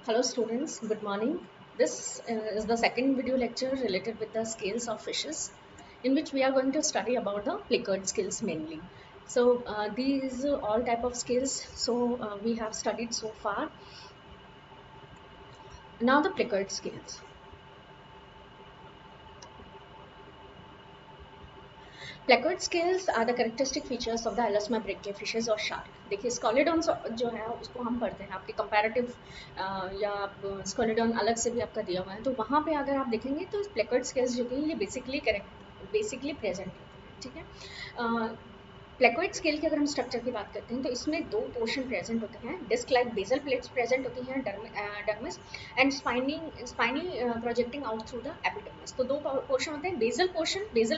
Hello students, good morning. This is the second video lecture related with the scales of fishes, in which we are going to study about the Plicard scales mainly. So these are all type of scales. We have studied so far. Now the Plicard scales. Placard scales are the characteristic features of the elasmobrachial fishes और shark. देखिए Scoliodon जो है उसको हम पढ़ते हैं आपके comparative या स्कॉलिडॉन अलग से भी आपका दिया हुआ है, तो वहाँ पे अगर आप देखेंगे तो प्लेकर्ड स्केल्स जो कि ये बेसिकली प्रेजेंट होते हैं, ठीक है। प्लेकोइड स्केल की अगर हम स्ट्रक्चर की बात करते हैं तो इसमें दो पोर्शन प्रेजेंट होते हैं, disc like basal plates present होती हैं dermis and spiny projecting out through the epidermis. तो दो पोर्शन होते हैं, बेसल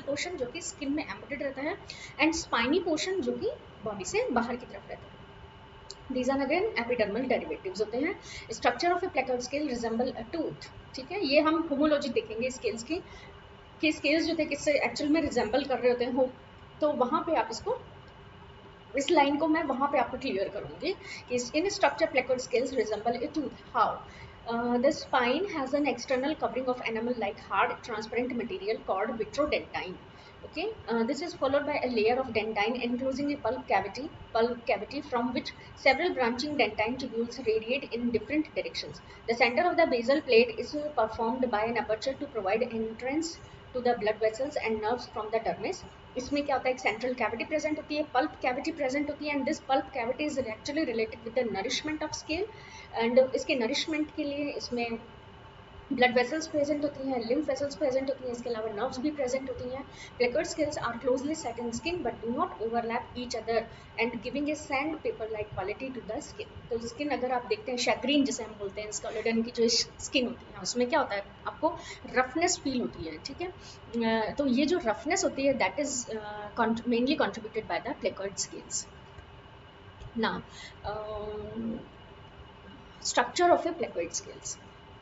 पोर्शन जो कि स्किन में एम्बेडेड रहता है एंड स्पाइनी पोर्शन जो कि बॉडी से बाहर की तरफ रहता है। These are again epidermal derivatives होते हैं। Structure of A placoid scale resemble a tooth, ठीक है। ये हम होमोलॉजी देखेंगे स्केल्स की कि स्केल्स जो थे किससे एक्चुअल में रिजेंबल कर रहे होते हैं हो, तो वहाँ पे आप इसको इस लाइन को मैं वहाँ पे आपको क्लियर करूँगी कि in structure placoid scales resemble a tooth. How the spine has an external covering of animal like hard transparent material called vitrodentine. Okay, this is followed by a layer of dentine enclosing a pulp cavity from which several branching dentine tubules radiate in different directions. The center of the basal plate is performed by an aperture to provide entrance to the blood vessels and nerves from the dermis. इसमें क्या होता है, एक central cavity present होती है, pulp cavity present होती है and this pulp cavity is actually related with the nourishment of scale and इसके नरिशमेंट के लिए इसमें ब्लड वेसल्स प्रेजेंट होती हैं, लिम्फ वेसल्स प्रेजेंट होती हैं, इसके अलावा नर्व्स भी प्रेजेंट होती हैं। Placoid scales are closely set in skin but do not overlap each other and giving a sand paper like quality to the skin. तो स्किन अगर आप देखते हैं शैग्रीन जिसे हम बोलते हैं, स्केलेटन की जो स्किन होती है उसमें क्या होता है, आपको रफनेस फील होती है, ठीक है। तो ये जो रफनेस होती है that is mainly contributed by the placoid scales. Now structure of a placoid scales,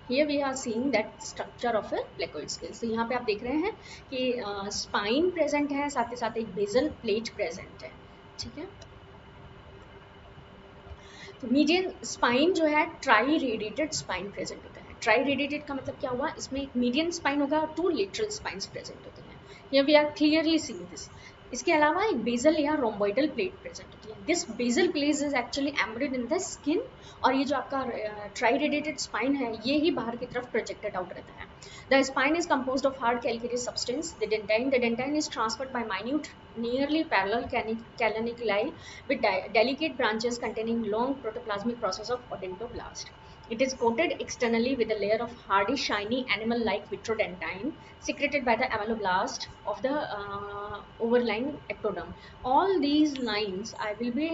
here we are seeing that structure of a placoid scale. So यहाँ पे आप देख रहे हैं कि स्पाइन प्रेजेंट है, साथ ही साथ एक बेसल प्लेट प्रेजेंट है, ठीक है। तो मीडियन स्पाइन जो है ट्राई रेडिएटेड स्पाइन प्रेजेंट होता है। ट्राई रेडिएटेड का मतलब क्या हुआ, इसमें एक मीडियन स्पाइन होगा और टू लेटरल स्पाइन्स प्रेजेंट होते हैं। Here we are clearly seeing this. इसके अलावा एक बेसल या रोम्बोइडल प्लेट प्रेजेंट होती है। This basal plate is actually embedded in the skin और ये जो आपका ट्राई रेडिएटेड स्पाइन है ये ही बाहर की तरफ प्रोजेक्टेड आउट रहता है। The spine is composed of hard calcareous substance, the dentine is transferred by minute nearly parallel canaliculi with delicate branches containing long protoplasmic process of odontoblast. It is coated externally with a layer of hardy, shiny, animal-like vitrodentine secreted by the ameloblast of the overlying ectoderm. All these lines I will be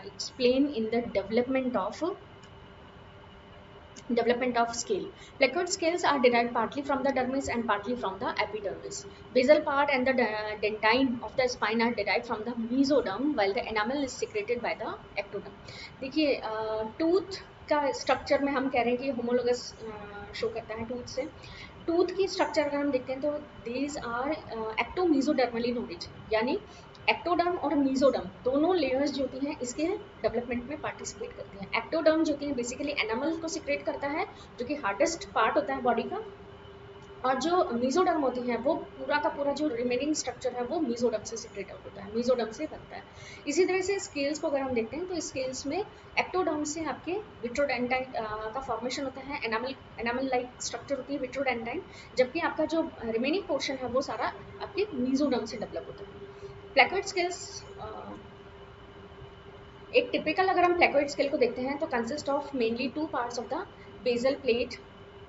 explain in the development of scale. Placoid scales are derived partly from the dermis and partly from the epidermis. Basal part and the dentine of the spine are derived from the mesoderm, while the enamel is secreted by the ectoderm. देखिए tooth का structure में हम कह रहे हैं कि homologous show करता है टूथ से। टूथ की स्ट्रक्चर अगर हम देखते हैं तो दीज आर एक्टोमीजोडर्मल इन ओरिजिन, यानी एक्टोडर्म और मीजोडर्म दोनों लेयर्स जो होती हैं इसके डेवलपमेंट में पार्टिसिपेट करती हैं। एक्टोडर्म जो होती है बेसिकली एनामल को सिक्रेट करता है जो कि हार्डेस्ट पार्ट होता है बॉडी का, और जो मीजोडर्म होती है वो पूरा का पूरा जो रिमेनिंग स्ट्रक्चर है वो मीजोडर्म से सिक्रेट आउट होता है, मीजोडर्म से बनता है। इसी तरह से स्केल्स को अगर हम देखते हैं तो स्केल्स में एक्टोडर्म से आपके विट्रोडेंटाइन का फॉर्मेशन होता है, एनामल लाइक स्ट्रक्चर होती है विट्रोडेंटाइन, जबकि आपका जो रिमेनिंग पोर्शन है वो सारा आपके मीजोडर्म से डेवलप होता है। प्लेकर्ड स्केल्स एक टिपिकल अगर हम प्लेकर्ड स्केल को देखते हैं तो consist of mainly two parts of the basal plate,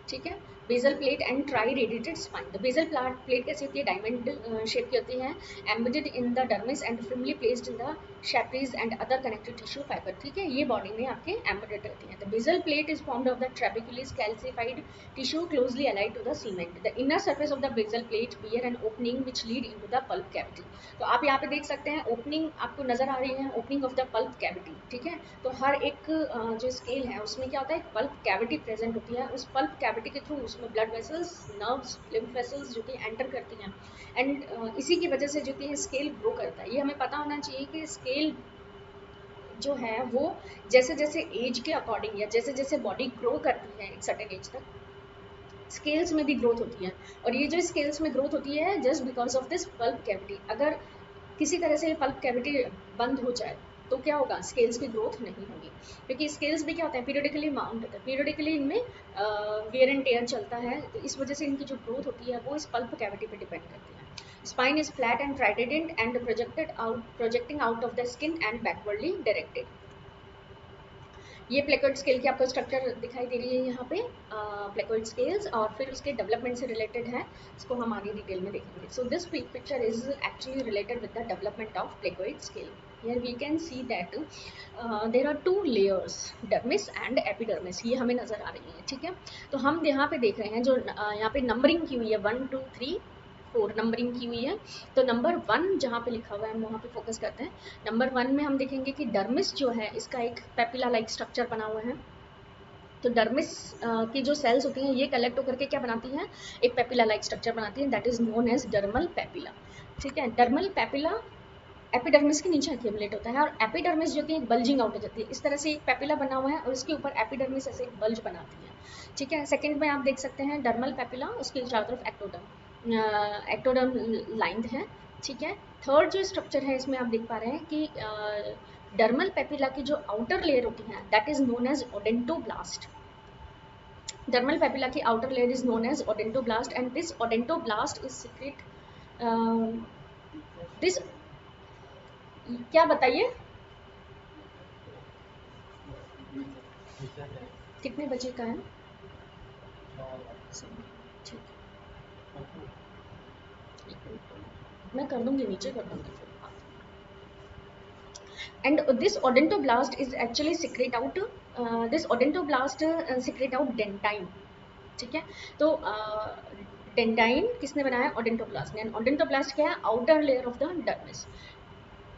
ठीक है, basal plate and triradiated spine. The basal plate कैसी होती है, डायमंड शेप की होती है, embedded in the dermis and firmly placed in the Sharpey's and other connective tissue fibre, ठीक है, ये बॉडी में आपके एम्बेडेड रहती है। The basal plate is formed of the trabecular calcified tissue closely allied to the cement. The inner surface of the basal plate bear an opening which lead into the pulp cavity. तो आप यहाँ पे देख सकते हैं opening आपको नजर आ रही है, opening of the pulp cavity, ठीक है। तो हर एक जो स्केल है उसमें क्या होता है, एक पल्प कैविटी प्रेजेंट होती है, उस पल्प कैविटी के थ्रू उसमें blood vessels, nerves, lymph vessels जो कि एंटर करती हैं एंड इसी की वजह से जो कि स्केल ग्रो करता है। ये हमें पता होना चाहिए कि स्केल जो है वो जैसे जैसे एज के अकॉर्डिंग या जैसे जैसे बॉडी ग्रो करती है एक सर्टेन एज तक, स्केल्स में भी ग्रोथ होती है। और ये जो स्केल्स में ग्रोथ होती है just because of this pulp cavity. अगर किसी तरह से पल्प कैविटी बंद हो जाए तो क्या होगा, स्केल्स की ग्रोथ नहीं होगी, क्योंकि स्केल्स भी क्या होता है, पीरियडिकली माउंट होता है, पीरियडिकली इनमें वेयर एंड टेयर चलता है, तो इस वजह से इनकी जो ग्रोथ होती है वो इस पल्प कैविटी पे डिपेंड करती है। Spine is flat and Trident and projecting out of the skin and backwardly directed. ये प्लेकॉइड स्केल की आपको स्ट्रक्चर दिखाई दे रही है यहाँ पे, प्लेकॉइड स्केल्स, और फिर उसके डेवलपमेंट से रिलेटेड है, इसको हम आगे डिटेल में देखेंगे। So this picture is actually related with the development of placoid scale. Here we can see that there are two layers, dermis and epidermis, ये हमें नजर आ रही है, ठीक है। तो हम यहाँ पे देख रहे हैं जो यहाँ पे नंबरिंग की हुई है 1 2 3 4 नंबरिंग की हुई है। तो नंबर 1 जहाँ पे लिखा हुआ है हम वहाँ पे फोकस करते हैं। नंबर 1 में हम देखेंगे कि डर्मिस जो है इसका एक पेपिला लाइक स्ट्रक्चर बना हुआ है। तो डर्मिस की जो सेल्स होती हैं ये कलेक्ट होकर के क्या बनाती हैं, एक पेपिला लाइक स्ट्रक्चर बनाती हैं, that is known as dermal papilla, ठीक है। डर्मल पेपिला एपिडर्मिस के नीचे एक्यूमुलेट होता है, और एपिडर्मिस जो कि एक बल्जिंग आउट हो जाती है, इस तरह से एक पेपिला बना हुआ है और इसके ऊपर एपिडर्मिस ऐसे एक बल्ज बनाती है, ठीक है। सेकंड में आप देख सकते हैं डर्मल पेपिला, उसके चारों तरफ एक्टोडर्म लाइंड है, ठीक है। थर्ड जो स्ट्रक्चर है इसमें आप देख पा रहे हैं कि डर्मल पेपिला की जो आउटर लेयर होती है that is known as odontoblast. Dermal papilla की outer layer is known as odontoblast and this odontoblast is secrete this, क्या बताइए कितने बजे का है, ठीक, मैं कर दूंगी, नीचे कर दूंगी फिर। And this odontoblast is actually secrete out this odontoblast secrete out dentine, ठीक है। तो डेंटाइन किसने बनाया, ओडेंटोब्लास्ट ने। ओडेंटोब्लास्ट क्या है, outer layer of the dermis.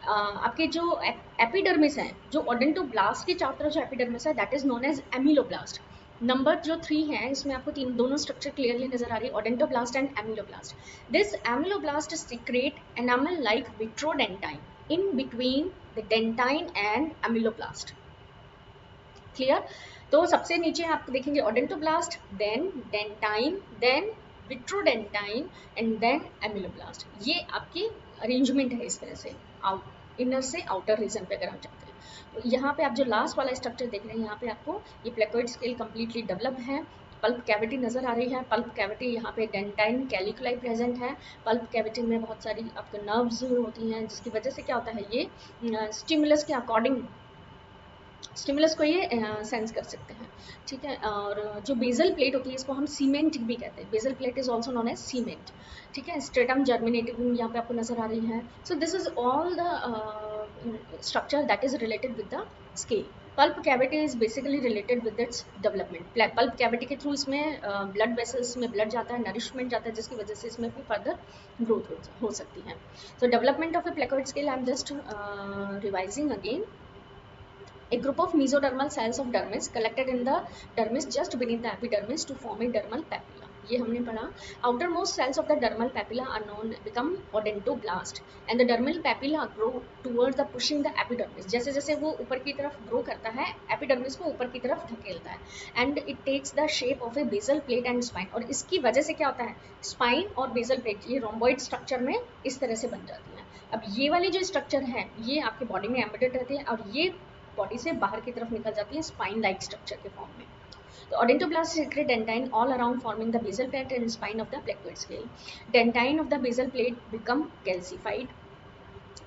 आपके जो एपिडर्मिस है, जो ओडेंटोब्लास्ट के चारों तरफ जो एपिडर्मिस है that is known as ameloblast. Number जो 3 है इसमें आपको दोनों स्ट्रक्चर क्लियरली नजर आ रही है, odontoblast and ameloblast. This ameloblast secrete enamel like vitrodentine in between the dentine and ameloblast, clear. तो सबसे नीचे आप देखेंगे odontoblast, then dentine, then vitrodentine and then ameloblast. ये आपकी अरेंजमेंट है इस तरह से, आउट इनर से आउटर रीजन पे अगर हम चाहते हैं। तो यहाँ पे आप जो लास्ट वाला स्ट्रक्चर देख रहे हैं यहाँ पे आपको ये प्लेकॉइड स्केल कम्प्लीटली डेवलप है, पल्प कैविटी नजर आ रही है। पल्प कैविटी यहाँ पे डेंटाइन कैलिकुलाई प्रेजेंट है। पल्प कैविटी में बहुत सारी आपके नर्व्स होती हैं जिसकी वजह से क्या होता है, ये स्टिमुलस के अकॉर्डिंग स्टिमुलस को ये सेंस कर सकते हैं, ठीक है। और जो बेजल प्लेट होती है इसको हम सीमेंट भी कहते हैं, basal plate is also known as cement, ठीक है। स्ट्रेटम जर्मिनेटिवम यहाँ पे आपको नजर आ रही है। So this is all the structure that is related with the scale. Pulp cavity is basically related with its development. Pulp cavity के थ्रू इसमें ब्लड वेसल्स में ब्लड जाता है, नरिशमेंट जाता है, जिसकी वजह से इसमें भी फर्दर ग्रोथ हो सकती है। सो development of A placoid scale, I am just revising again. A group of mesodermal cells of dermis collected in the dermis just beneath the epidermis to form a dermal papilla. ये हमने पढ़ा। Outermost cells of the dermal papilla are known become odontoblast and the dermal papilla grow towards the pushing the epidermis. जैसे जैसे वो ऊपर की तरफ grow करता है, एपिडर्मिस को ऊपर की तरफ धकेलता है and it takes the shape of a basal plate and spine। और इसकी वजह से क्या होता है, स्पाइन और बेसल प्लेट ये रोम्बॉइड स्ट्रक्चर में इस तरह से बन जाती है। अब ये वाली जो स्ट्रक्चर है ये आपके बॉडी में एम्बेडेड रहती है और ये बॉडी से बाहर की तरफ निकल जाती है स्पाइन लाइक स्ट्रक्चर के फॉर्म में। तो odontoblast secrete dentine all around forming the basal plate and spine of the placoid scale. Dentine of the basal plate become calcified.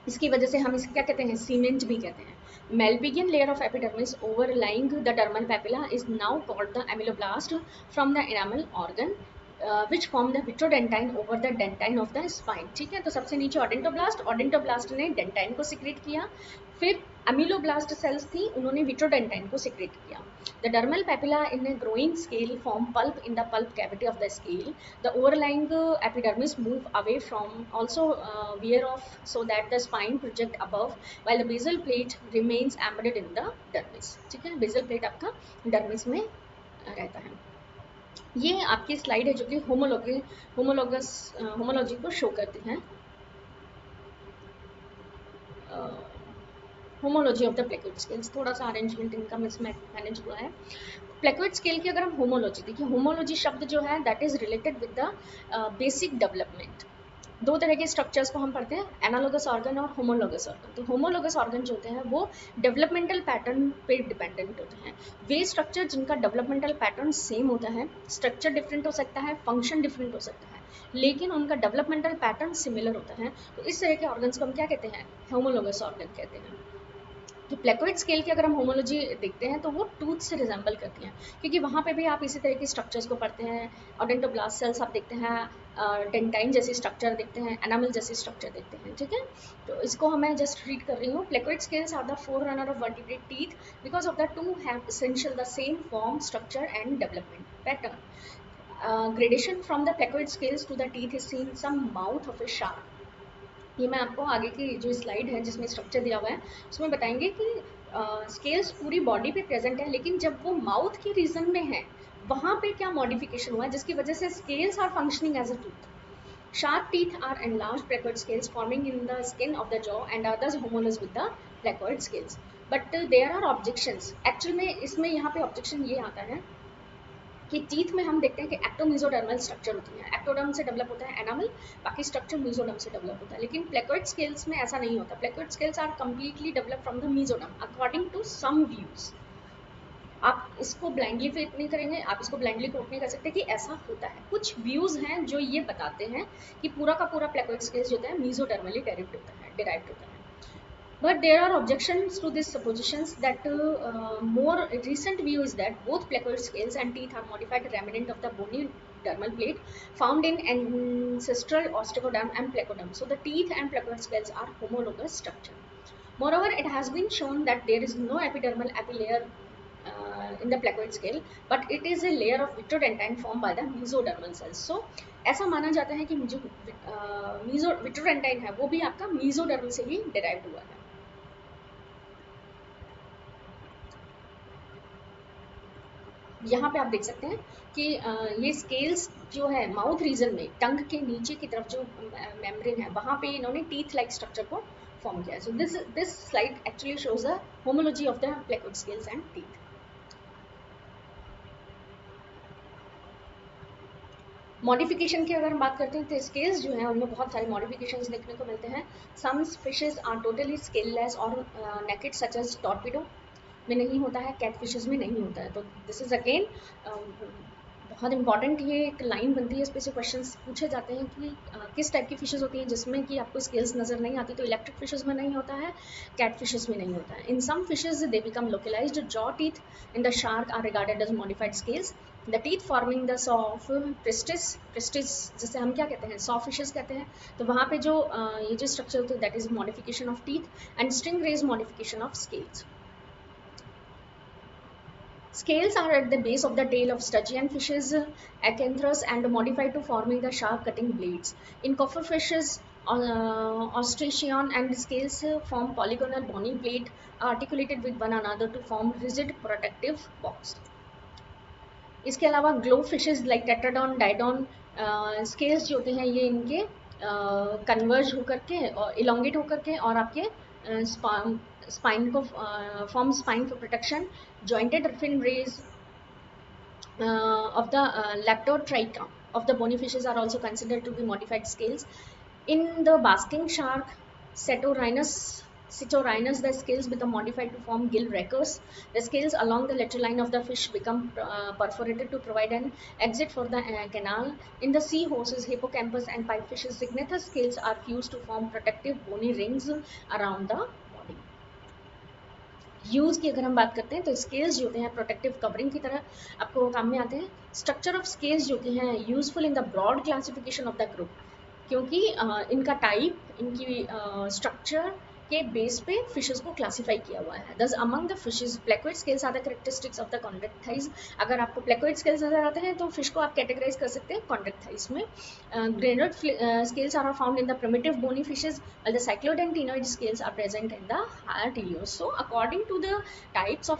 इसकी वजह से हम इसे क्या कहते हैं, सीमेंट भी कहते हैं। Malpighian layer of epidermis overlying the dermal papilla is now called the ameloblast from the enamel organ which form the vitrodentine over the dentine of the spine, ठीक है। तो सबसे नीचे ओडेंटोब्लास्ट ने डेंटाइन को सिक्रेट किया, फिर अमीलोब्लास्ट सेल्स थी उन्होंने विट्रोडेंटाइन को सिक्रेट किया। The dermal papilla in a growing scale form pulp in the pulp cavity of the scale. The overlying epidermis move away from also wear off so that the spine project above while the basal plate remains embedded in the dermis, ठीक है। basal plate आपका dermis में रहता है। ये आपकी slide है जो कि होमोलॉजी को शो करती है। Homology of the placoid scales, थोड़ा सा अरेंजमेंट इनका मिसमैनेज हुआ है। प्लेकोइड स्केल की अगर हम होमोलॉजी देखिए, होमोलॉजी शब्द जो है that is related with the basic development. दो तरह के स्ट्रक्चर्स को हम पढ़ते हैं, एनालोगस ऑर्गन और होमोलोगस ऑर्गन। तो होमोलोगस ऑर्गन जो होते हैं वो डेवलपमेंटल पैटर्न पे डिपेंडेंट होते हैं। वे स्ट्रक्चर जिनका डेवलपमेंटल पैटर्न सेम होता है, स्ट्रक्चर डिफरेंट हो सकता है, फंक्शन डिफरेंट हो सकता है, लेकिन उनका डेवलपमेंटल पैटर्न सिमिलर होता है, तो इस तरह के ऑर्गन्स को हम क्या कहते हैं, होमोलोगस ऑर्गन कहते हैं। तो प्लेकोइड स्केल की अगर हम होमोलॉजी देखते हैं तो वो टूथ से रिजेंबल करती हैं, क्योंकि वहाँ पे भी आप इसी तरह के स्ट्रक्चर्स को पढ़ते हैं। ओडेंटोब्लास्ट सेल्स आप देखते हैं, डेंटाइन जैसी स्ट्रक्चर देखते हैं, एनामल जैसी स्ट्रक्चर देखते हैं, ठीक है। तो इसको मैं जस्ट रीड कर रही हूँ। Placoid scales are the forerunner of vertebrate teeth because of the to have essential the same form, structure and development pattern. Gradation from the placoid scales to the teeth is seen some mouth of a shark। ये मैं आपको आगे की जो slide है जिसमें structure दिया हुआ है उसमें बताएंगे कि स्केल्स पूरी बॉडी पे प्रेजेंट है, लेकिन जब वो माउथ की रीजन में है वहाँ पे क्या मॉडिफिकेशन हुआ है जिसकी वजह से scales are functioning as a tooth. Sharp teeth are enlarged placoid scales forming in the skin of the jaw and are thus homologous with the placoid scales. But there are objections। Actual में इसमें यहाँ पे objection ये आता है कि teeth में हम देखते हैं कि एक्टोमीजोडर्मल स्ट्रक्चर होती है, एक्टोडर्म से डेवलप होता है एनामल, बाकी स्ट्रक्चर मीजोडर्म से डेवलप होता है, लेकिन प्लेकोइड स्केल्स में ऐसा नहीं होता। Placoid scales are completely develop from the mesoderm according to some views. आप इसको ब्लाइंडली फिट नहीं करेंगे, आप इसको ब्लाइंडली कोट नहीं कर सकते कि ऐसा होता है। कुछ व्यूज हैं जो ये बताते हैं कि पूरा का पूरा प्लेकोइड स्केल्स जो होता है मीजोडर्मली डिराइव्ड होता है। But there are objections to these suppositions that more recent view is that both placoid scales and teeth are modified remnant of the bony dermal plate found in ancestral osteoderm and placoderm. So the teeth and placoid scales are homologous structure. Moreover, it has been shown that there is no epidermal epilayer in the placoid scale, but it is a layer of vitrodentine formed by the mesodermal cells. So ऐसा माना जाता है कि जो विट्रोडेंटाइन है वो भी आपका मीजोडर्म से ही डिराइव्ड हुआ है। यहाँ पे आप देख सकते हैं कि ये स्केल्स जो है माउथ रीजन में टंग के नीचे की तरफ जो मेम्ब्रेन है वहाँ पे इन्होंने टीथ लाइक स्ट्रक्चर को फॉर्म किया है। So this slide actually shows the homology of the placoid scales and teeth. Modification की अगर हम बात करते हैं तो स्केल्स जो है उनमें बहुत सारे मॉडिफिकेशंस देखने को मिलते हैं। सम फिशेज आर टोटली स्केललेस और नेकेड सच एज टॉर्पिडो में नहीं होता है, कैट फिशेज में नहीं होता है। तो दिस इज अगेन बहुत इंपॉर्टेंट ये एक लाइन बनती है, इस पे से क्वेश्चंस पूछे जाते हैं कि किस टाइप की फिशेज होती हैं जिसमें कि आपको स्केल्स नजर नहीं आती। तो इलेक्ट्रिक फिशेज में नहीं होता है, कैट फिशेज में नहीं होता है। In some fishes they become localised, jaw teeth in the shark are regarded as modified scales. The teeth forming the saw of Pristis जिसे हम क्या कहते हैं, सॉ फिशेज कहते हैं। तो वहाँ पे जो ये जो स्ट्रक्चर होती है that is modification of teeth and sting rays modification of scales. Scales are at the base of the tail of sturgeon fishes, acanthus, and modified to forming the sharp cutting blades. In coffer fishes, ostracian and scales form polygonal bony plate articulated with one another to form rigid protective box. इसके अलावा glow fishes like टेट्राडॉन, डाइडॉन, scales जो होते हैं ये इनके converge होकर के और इलोंगेट होकर के और आपके spine को form spine for protection. Jointed fin rays of the leptotricha of the bony fishes are also considered to be modified scales. In the basking shark, Citorhinus, the scales become modified to form gill rakers. The scales along the lateral line of the fish become perforated to provide an exit for the canal. In the sea horses, hippocampus, and pipefishes, signathous scales are fused to form protective bony rings around the body. Use की अगर हम बात करते हैं तो scales जो होते हैं प्रोटेक्टिव कवरिंग की तरह आपको काम में आते हैं। स्ट्रक्चर ऑफ स्केल्स जो होते हैं useful in the broad classification of the group, क्योंकि इनका टाइप, इनकी स्ट्रक्चर के बेस पे फिशेस को क्लासिफाई किया हुआ है। Thus among the fishes placoid scales are the characteristics of the convex thighs. अगर आपको प्लेकोइड स्केल्स नजर आते हैं तो फिश को आप कैटेगराइज कर सकते हैं कॉन्वेक्स थाइज में। Ganoid scales are found in the primitive bony fishes while the cyclodentinoid scales are present in the higher teleos. So according to the types of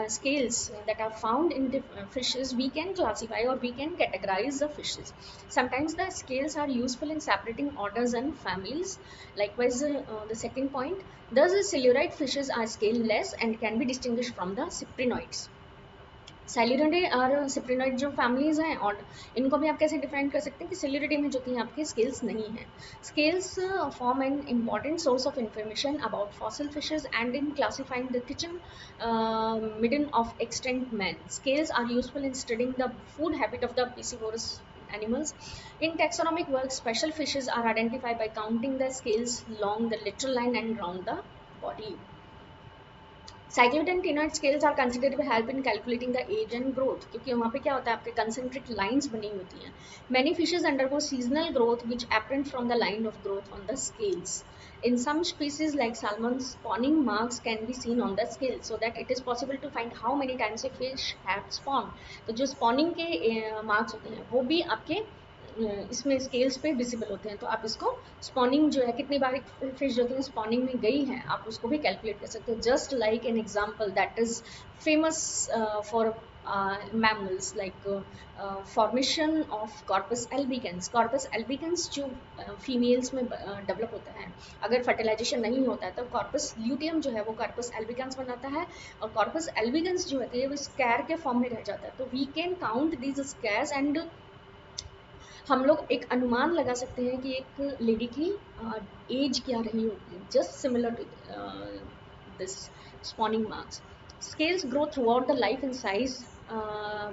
scales that are found in the fishes, we can classify or we can categorize the fishes. Sometimes the scales are useful in separating orders and families. Likewise, the second point, thus the coeluroid fishes are scale less and can be distinguished from the cyprinoids. सेल्यूरिडे और सिप्रिनोइड जो families हैं, और इनको भी आप कैसे define कर सकते हैं कि सेल्यूरिडे में जो कि आपके स्केल्स नहीं हैं. Scales form an important source of information about fossil fishes and in classifying the kitchen midden of extant man. Scales are useful in studying the food habit of the piscivorous animals. In taxonomic work, special fishes are identified by counting the scales along the lateral line and round the body. Cycloid and ctenoid scales are considered to help in calculating the age and growth, क्योंकि वहाँ पे क्या होता है, आपके concentric lines बनी होती हैं. Many fishes undergo seasonal growth which apparent from the line of growth on the scales. In some species like salmon, spawning marks can be seen on the scale, so that it is possible to find how many times a fish have spawned. तो जो spawning के marks होते हैं वो भी आपके इसमें scales पे विजिबल होते हैं. तो आप इसको स्पॉनिंग जो है, कितनी बार फिश जो है स्पॉनिंग में गई है, आप उसको भी कैलकुलेट कर सकते हो. Just like an example that is famous for mammals like formation of corpus albicans. corpus albicans जो फीमेल्स में डेवलप होता है, अगर फर्टिलाइजेशन नहीं होता है तो corpus luteum जो है वो corpus albicans बनाता है, और corpus albicans जो होती है वो स्कैर के फॉर्म में रह जाता है. तो we can count these scars and हम लोग एक अनुमान लगा सकते हैं कि एक लेडी की एज क्या रही होगी, just similar to this spawning marks. Scales grow throughout the life and size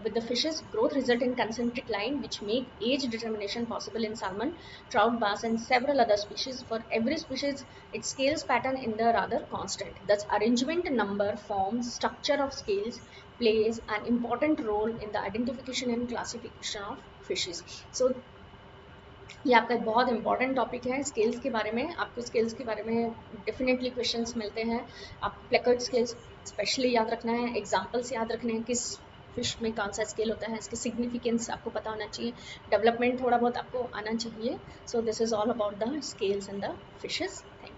with the fishes. Growth result in concentric line which make age determination possible in salmon, trout, bass and several other species. For every species, its scales pattern in the rather constant. Thus, arrangement, number, form, structure of scales plays an important role in the identification and classification of fishes. So, ये आपका एक बहुत important topic है scales के बारे में. आपको scales के बारे में डेफिनेटली क्वेश्चंस मिलते हैं. आप प्लेकर्ड स्केल्स स्पेशली याद रखना है, एग्जांपल्स याद रखने हैं, किस फिश में कौन सा स्केल होता है, इसकी सिग्निफिकेंस आपको पता होना चाहिए, डेवलपमेंट थोड़ा बहुत आपको आना चाहिए. So this is all about the scales and the fishes. Thank you.